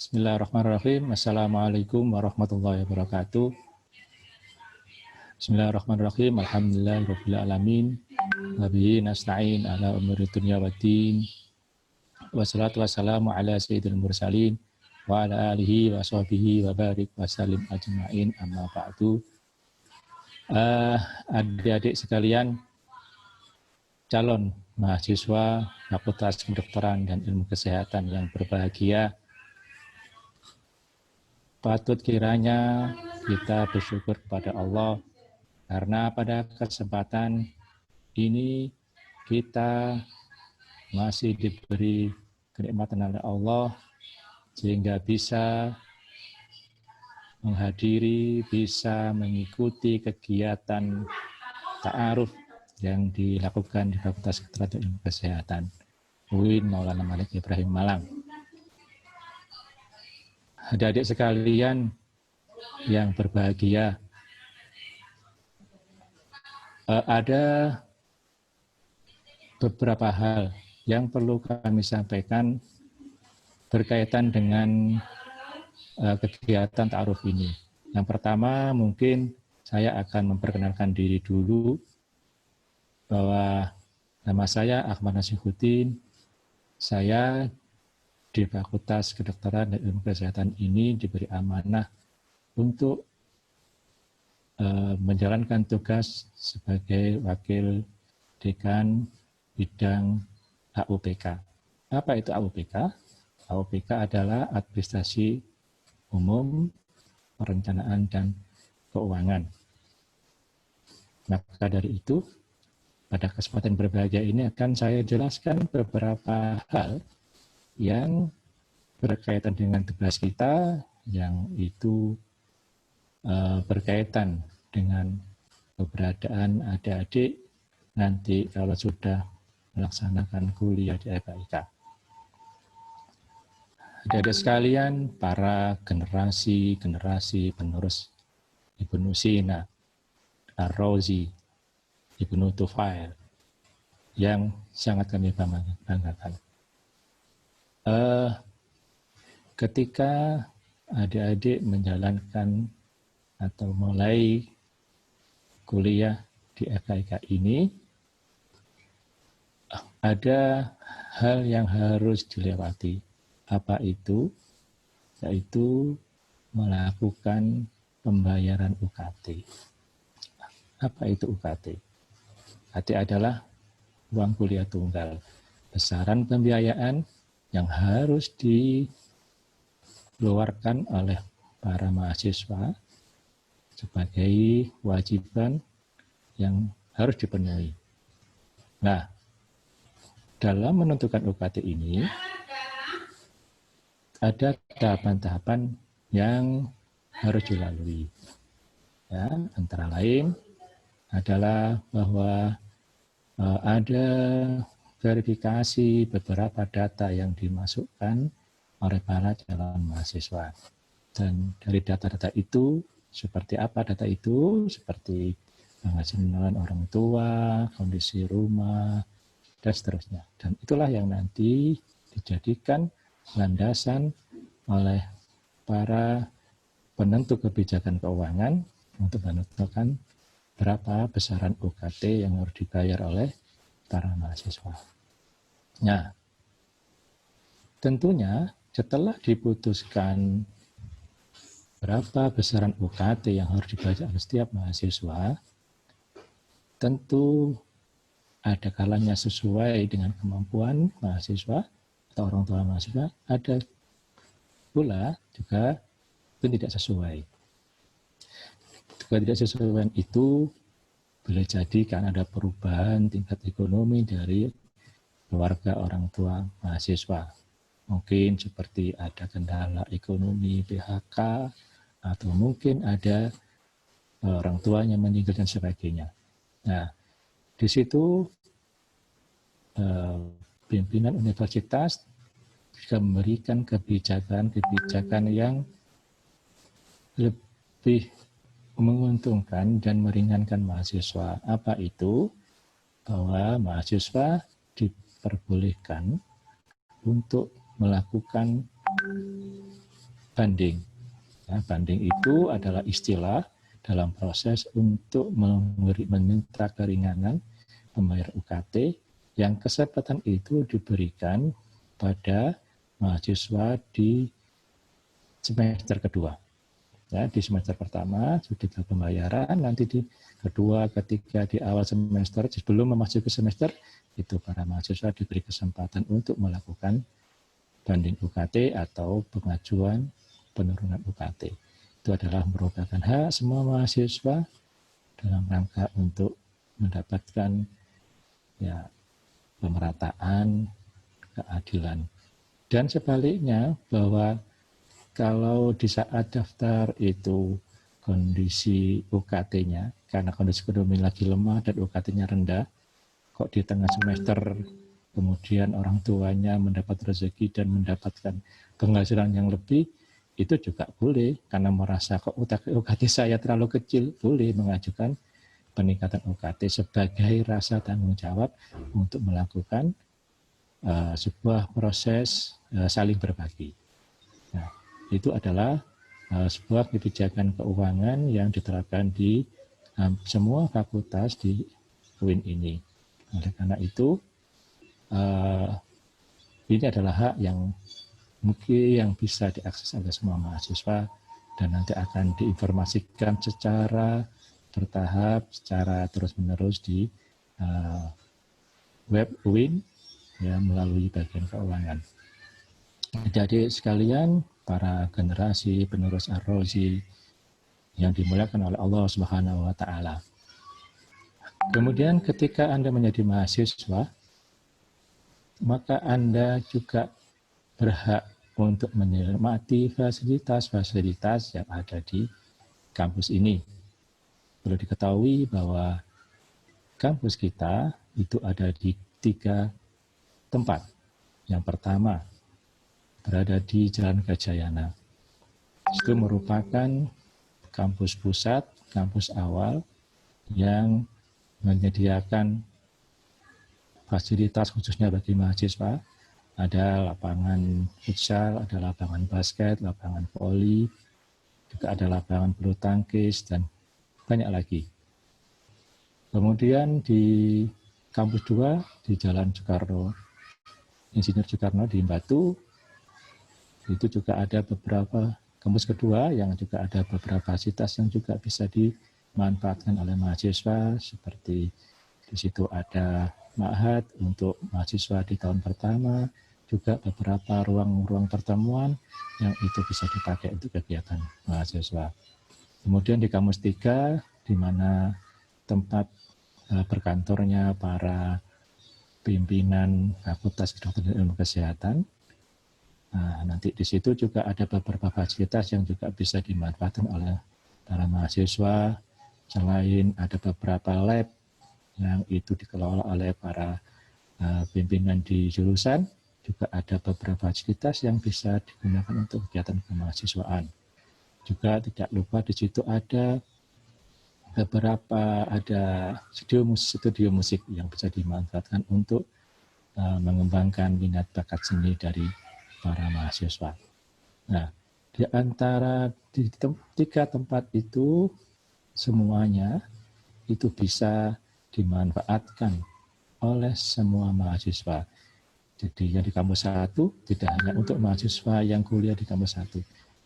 Bismillahirrahmanirrahim. Assalamualaikum warahmatullahi wabarakatuh. Bismillahirrahmanirrahim. Alhamdulillahirabbil alamin. Wa bihi nasta'in ala umuri dunya waddin. Wassalatu wassalamu ala sayyidil mursalin wa ala alihi wa sahbihi wa barik wa salim ajma'in, amma ba'du. Adik-adik sekalian, calon mahasiswa Fakultas Kedokteran dan Ilmu Kesehatan yang berbahagia, patut kiranya kita bersyukur kepada Allah karena pada kesempatan ini kita masih diberi kenikmatan oleh Allah sehingga bisa menghadiri, bisa mengikuti kegiatan ta'aruf yang dilakukan di Fakultas Kedokteran dan Ilmu Kesehatan UIN Maulana Malik Ibrahim Malang. Adik-adik sekalian yang berbahagia, ada beberapa hal yang perlu kami sampaikan berkaitan dengan kegiatan ta'aruf ini. Yang pertama, mungkin saya akan memperkenalkan diri dulu, bahwa nama saya Ahmad Nasihuddin. Saya di Fakultas Kedokteran dan Ilmu Kesehatan ini diberi amanah untuk menjalankan tugas sebagai wakil dekan bidang AUPK. Apa itu AUPK? AUPK adalah Administrasi Umum, Perencanaan, dan Keuangan. Maka dari itu, pada kesempatan berbahagia ini akan saya jelaskan beberapa hal yang berkaitan dengan tugas kita, yang itu berkaitan dengan keberadaan adik-adik nanti kalau sudah melaksanakan kuliah di FAIK. Adik-adik sekalian, para generasi penerus Ibnu Sina, Ar-Razi, Ibnu Tufail, yang sangat kami banggakan. Ketika adik-adik menjalankan atau mulai kuliah di FAIK ini, ada hal yang harus dilewati. Apa itu? Yaitu melakukan pembayaran UKT. Apa itu UKT? UKT adalah uang kuliah tunggal, besaran pembiayaan yang harus dikeluarkan oleh para mahasiswa sebagai kewajiban yang harus dipenuhi. Nah, dalam menentukan UKT ini, ada tahapan-tahapan yang harus dilalui. Ya, antara lain adalah bahwa ada verifikasi beberapa data yang dimasukkan oleh para calon mahasiswa. Dan dari data-data itu, seperti apa data itu? Seperti penghasilan orang tua, kondisi rumah, dan seterusnya. Dan itulah yang nanti dijadikan landasan oleh para penentu kebijakan keuangan untuk menentukan berapa besaran UKT yang harus dibayar oleh para mahasiswa. Nah, tentunya setelah diputuskan berapa besaran UKT yang harus dibayar oleh setiap mahasiswa, tentu ada kalanya sesuai dengan kemampuan mahasiswa atau orang tua mahasiswa, ada pula juga itu tidak sesuai. Jika tidak sesuai itu boleh jadi karena ada perubahan tingkat ekonomi dari keluarga orang tua mahasiswa. Mungkin seperti ada kendala ekonomi, PHK, atau mungkin ada orang tuanya meninggal dan sebagainya. Nah, di situ pimpinan universitas juga memberikan kebijakan yang lebih menguntungkan dan meringankan mahasiswa. Apa itu? Bahwa mahasiswa diperbolehkan untuk melakukan banding. Ya, banding itu adalah istilah dalam proses untuk meminta keringanan membayar UKT yang kesempatan itu diberikan pada mahasiswa di semester kedua. Ya, di semester pertama sudah pembayaran, nanti di kedua, ketiga, di awal semester, sebelum memasuki semester, itu para mahasiswa diberi kesempatan untuk melakukan banding UKT atau pengajuan penurunan UKT. Itu adalah merupakan hak semua mahasiswa dalam rangka untuk mendapatkan ya pemerataan, keadilan. Dan sebaliknya, bahwa kalau di saat daftar itu kondisi UKT-nya, karena kondisi ekonomi lagi lemah dan UKT-nya rendah, kok di tengah semester kemudian orang tuanya mendapat rezeki dan mendapatkan penghasilan yang lebih, itu juga boleh, karena merasa kok UKT saya terlalu kecil, boleh mengajukan peningkatan UKT sebagai rasa tanggung jawab untuk melakukan sebuah proses saling berbagi. Nah, itu adalah sebuah kebijakan keuangan yang diterapkan di semua fakultas di UIN ini. Oleh karena itu, ini adalah hak yang mungkin yang bisa diakses oleh semua mahasiswa dan nanti akan diinformasikan secara bertahap, secara terus-menerus di web UIN ya, melalui bagian keuangan. Jadi sekalian, para generasi penerus Ar-Razi yang dimuliakan oleh Allah Subhanahu wa taala. Kemudian ketika Anda menjadi mahasiswa, maka Anda juga berhak untuk menikmati fasilitas-fasilitas yang ada di kampus ini. Perlu diketahui bahwa kampus kita itu ada di 3 tempat. Yang pertama, berada di Jalan Gajayana. Itu merupakan kampus pusat, kampus awal yang menyediakan fasilitas khususnya bagi mahasiswa. Ada lapangan futsal, ada lapangan basket, lapangan voli, juga ada lapangan bulu tangkis, dan banyak lagi. Kemudian di kampus 2 di Jalan Soekarno, Insinyur Soekarno di Batu, itu juga ada beberapa kampus kedua yang juga ada beberapa fasilitas yang juga bisa dimanfaatkan oleh mahasiswa, seperti di situ ada ma'had untuk mahasiswa di tahun pertama, juga beberapa ruang-ruang pertemuan yang itu bisa dipakai untuk kegiatan mahasiswa. Kemudian di kampus 3 di mana tempat berkantornya para pimpinan Fakultas Kedokteran dan Ilmu Kesehatan. Nah, nanti di situ juga ada beberapa fasilitas yang juga bisa dimanfaatkan oleh para mahasiswa. Selain ada beberapa lab yang itu dikelola oleh para pimpinan di jurusan, juga ada beberapa fasilitas yang bisa digunakan untuk kegiatan kemahasiswaan. Juga tidak lupa di situ ada studio musik yang bisa dimanfaatkan untuk mengembangkan minat bakat seni dari para mahasiswa. Nah, di antara di 3 tempat itu semuanya itu bisa dimanfaatkan oleh semua mahasiswa. Jadi yang di kampus 1 tidak hanya untuk mahasiswa yang kuliah di kampus 1,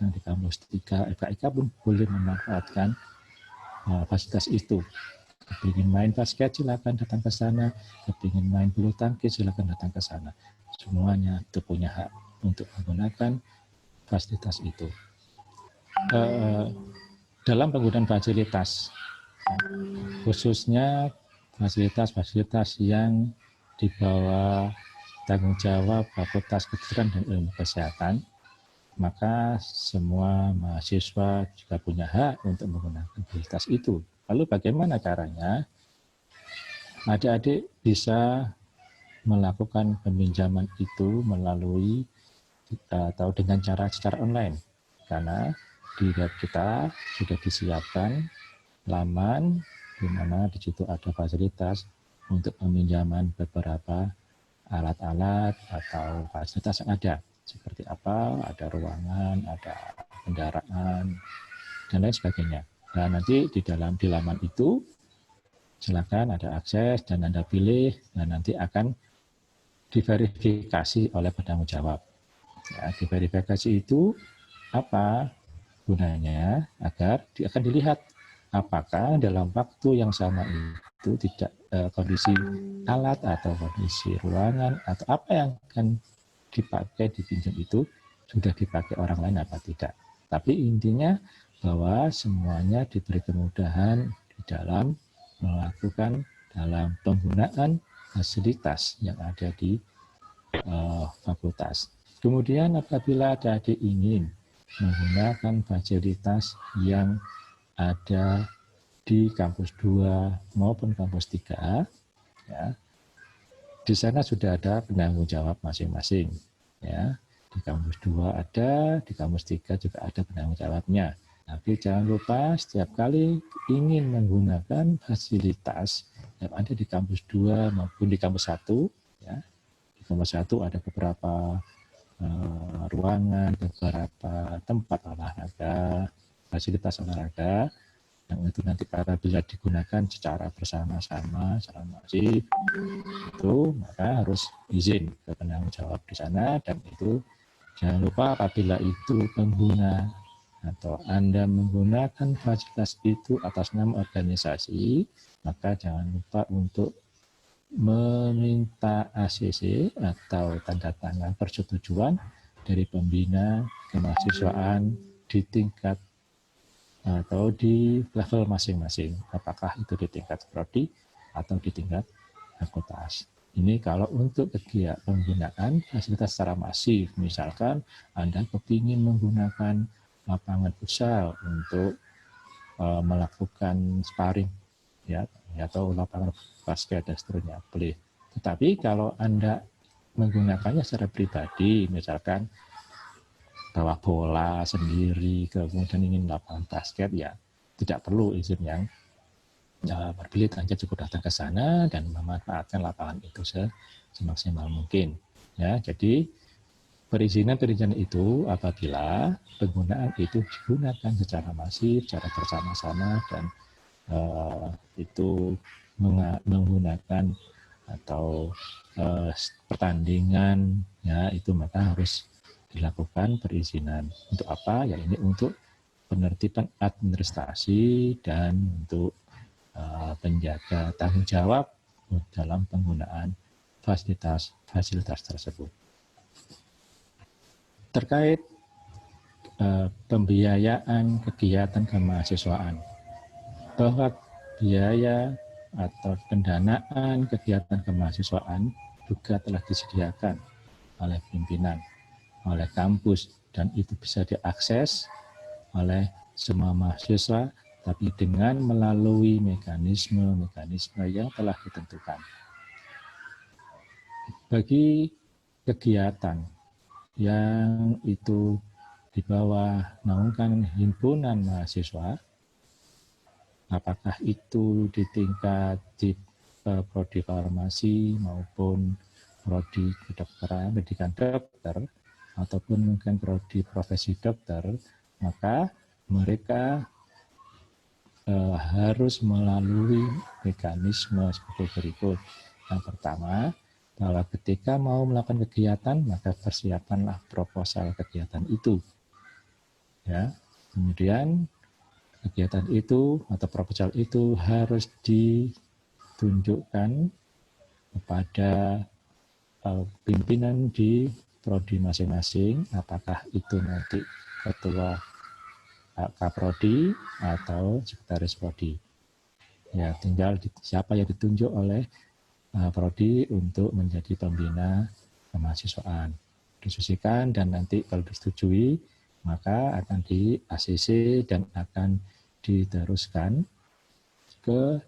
yang di kampus 3 FKIK pun boleh memanfaatkan fasilitas itu. Kepingin main basket silakan datang ke sana, kepingin main bulu tangkis silakan datang ke sana. Semuanya itu punya hak untuk menggunakan fasilitas itu. Dalam penggunaan fasilitas, khususnya fasilitas-fasilitas yang di bawah tanggung jawab Fakultas Kedokteran dan Ilmu Kesehatan, maka semua mahasiswa juga punya hak untuk menggunakan fasilitas itu. Lalu bagaimana caranya? Adik-adik bisa melakukan peminjaman itu melalui atau dengan cara secara online, karena di web kita sudah disiapkan laman di mana di situ ada fasilitas untuk peminjaman beberapa alat-alat atau fasilitas yang ada. seperti apa, ada ruangan, ada kendaraan, dan lain sebagainya. Nah, nanti di laman itu silakan ada akses dan Anda pilih, dan nanti akan diverifikasi oleh penanggung jawab. Ya, diverifikasi itu apa gunanya? Agar akan dilihat apakah dalam waktu yang sama itu tidak kondisi alat atau kondisi ruangan atau apa yang akan dipakai dipinjam itu sudah dipakai orang lain apa tidak. Tapi intinya bahwa semuanya diberi kemudahan di dalam melakukan dalam penggunaan fasilitas yang ada di fakultas. Kemudian apabila adik ingin menggunakan fasilitas yang ada di kampus 2 maupun kampus 3, ya, di sana sudah ada penanggung jawab masing-masing. Ya. Di kampus 2 ada, di kampus 3 juga ada penanggung jawabnya. Tapi jangan lupa setiap kali ingin menggunakan fasilitas yang ada di kampus 2 maupun di kampus 1, ya, di kampus 1 ada beberapa ruangan, beberapa tempat olahraga, fasilitas olahraga, yang itu nanti apabila digunakan secara bersama-sama, secara masif, itu maka harus izin ke penanggung jawab di sana. Dan itu jangan lupa apabila itu pengguna atau Anda menggunakan fasilitas itu atas nama organisasi, maka jangan lupa untuk meminta ACC atau tanda tangan persetujuan dari pembina kemahasiswaan di tingkat atau di level masing-masing, apakah itu di tingkat prodi atau di tingkat fakultas. Ini kalau untuk kegiatan penggunaan fasilitas secara masif, misalkan Anda kepingin menggunakan lapangan futsal untuk melakukan sparring, ya, atau lapangan basket dan seterusnya, boleh. Tetapi kalau Anda menggunakannya secara pribadi, misalkan bawa bola sendiri, kemudian ingin lapangan basket, ya tidak perlu izin yang berbeda, Anda cukup datang ke sana dan memanfaatkan lapangan itu semaksimal mungkin. Ya, jadi perizinan itu apabila penggunaan itu digunakan secara masif, secara bersama-sama, dan itu menggunakan atau pertandingan, ya itu maka harus dilakukan perizinan. Untuk apa? Ya ini untuk penertiban administrasi dan untuk penjaga tanggung jawab dalam penggunaan fasilitas tersebut. Terkait pembiayaan kegiatan kemahasiswaan, bahwa biaya atau pendanaan kegiatan kemahasiswaan juga telah disediakan oleh pimpinan, oleh kampus, dan itu bisa diakses oleh semua mahasiswa, tapi dengan melalui mekanisme yang telah ditentukan. Bagi kegiatan yang itu di bawah naungan himpunan mahasiswa, apakah itu di tingkat di prodi farmasi maupun prodi kedokteran, pendidikan dokter, ataupun mungkin prodi profesi dokter, maka mereka harus melalui mekanisme seperti berikut. Yang pertama, bahwa ketika mau melakukan kegiatan, maka persiapanlah proposal kegiatan itu. Ya, kemudian kegiatan itu atau proposal itu harus ditunjukkan kepada pimpinan di prodi masing-masing, apakah itu nanti ketua kaprodi atau sekretaris prodi. Ya, tinggal siapa yang ditunjuk oleh prodi untuk menjadi pembina kemahasiswaan. Diskusikan dan nanti kalau disetujui, maka akan di ACC dan akan diteruskan ke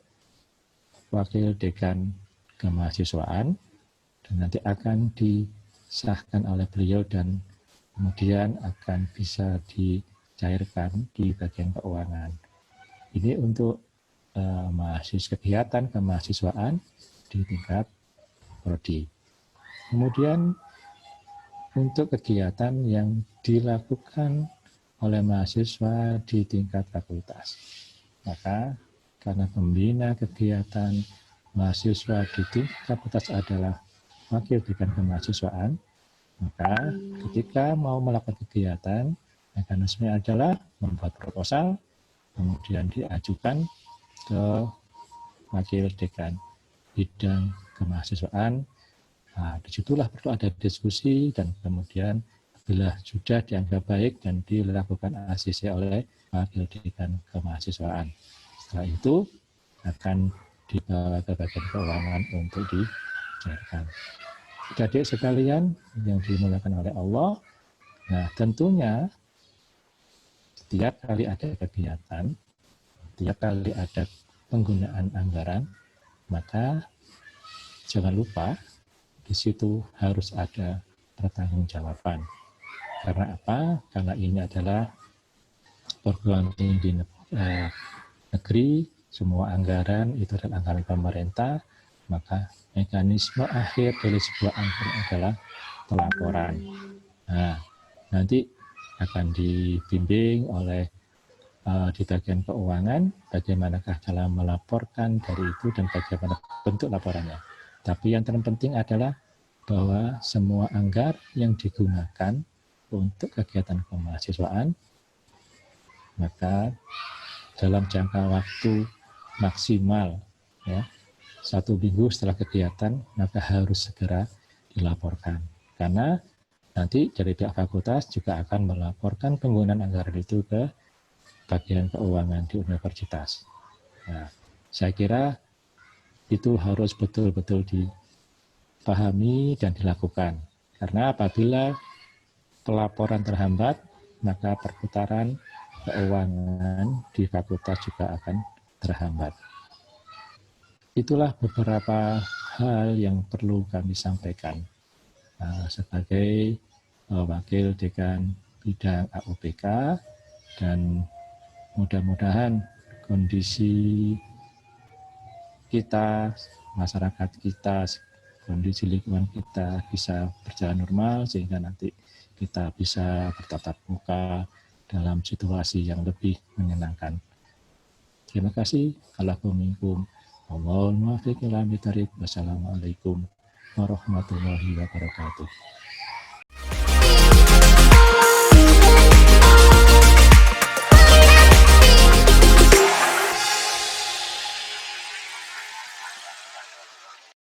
wakil dekan kemahasiswaan dan nanti akan disahkan oleh beliau dan kemudian akan bisa dicairkan di bagian keuangan. Ini untuk mahasiswa kegiatan kemahasiswaan di tingkat prodi. Kemudian untuk kegiatan yang dilakukan oleh mahasiswa di tingkat fakultas. Maka karena pembina kegiatan mahasiswa di tingkat fakultas adalah wakil dekan kemahasiswaan, maka ketika mau melakukan kegiatan, mekanisme adalah membuat proposal, kemudian diajukan ke wakil dekan bidang kemahasiswaan. Nah, disitulah perlu ada diskusi dan kemudian bila sudah dianggap baik dan dilakukan ACC oleh wakil dekan kemahasiswaan. Setelah itu akan dibawa ke bagian keuangan untuk dicairkan. Adik sekalian yang dimuliakan oleh Allah, nah tentunya setiap kali ada kegiatan, setiap kali ada penggunaan anggaran, maka jangan lupa di situ harus ada pertanggungjawaban. Karena apa? Karena ini adalah perguruan tinggi negeri, semua anggaran itu adalah anggaran pemerintah, maka mekanisme akhir dari sebuah anggaran adalah pelaporan. Nah, nanti akan dibimbing oleh di bagian keuangan, bagaimanakah cara melaporkan dari itu dan bagaimana bentuk laporannya. Tapi yang terpenting adalah bahwa semua anggaran yang digunakan untuk kegiatan kemahasiswaan, maka dalam jangka waktu maksimal ya 1 minggu setelah kegiatan, maka harus segera dilaporkan. Karena nanti dari pihak fakultas juga akan melaporkan penggunaan anggaran itu ke bagian keuangan di universitas. Nah, saya kira itu harus betul-betul dipahami dan dilakukan. Karena apabila pelaporan terhambat, maka perputaran keuangan di fakultas juga akan terhambat. Itulah beberapa hal yang perlu kami sampaikan sebagai wakil dekan bidang AUPK, dan mudah-mudahan kondisi kita, masyarakat kita, kondisi lingkungan kita bisa berjalan normal sehingga nanti kita bisa bertatap muka dalam situasi yang lebih menyenangkan. Terima kasih. Wassalamualaikum warahmatullahi wabarakatuh.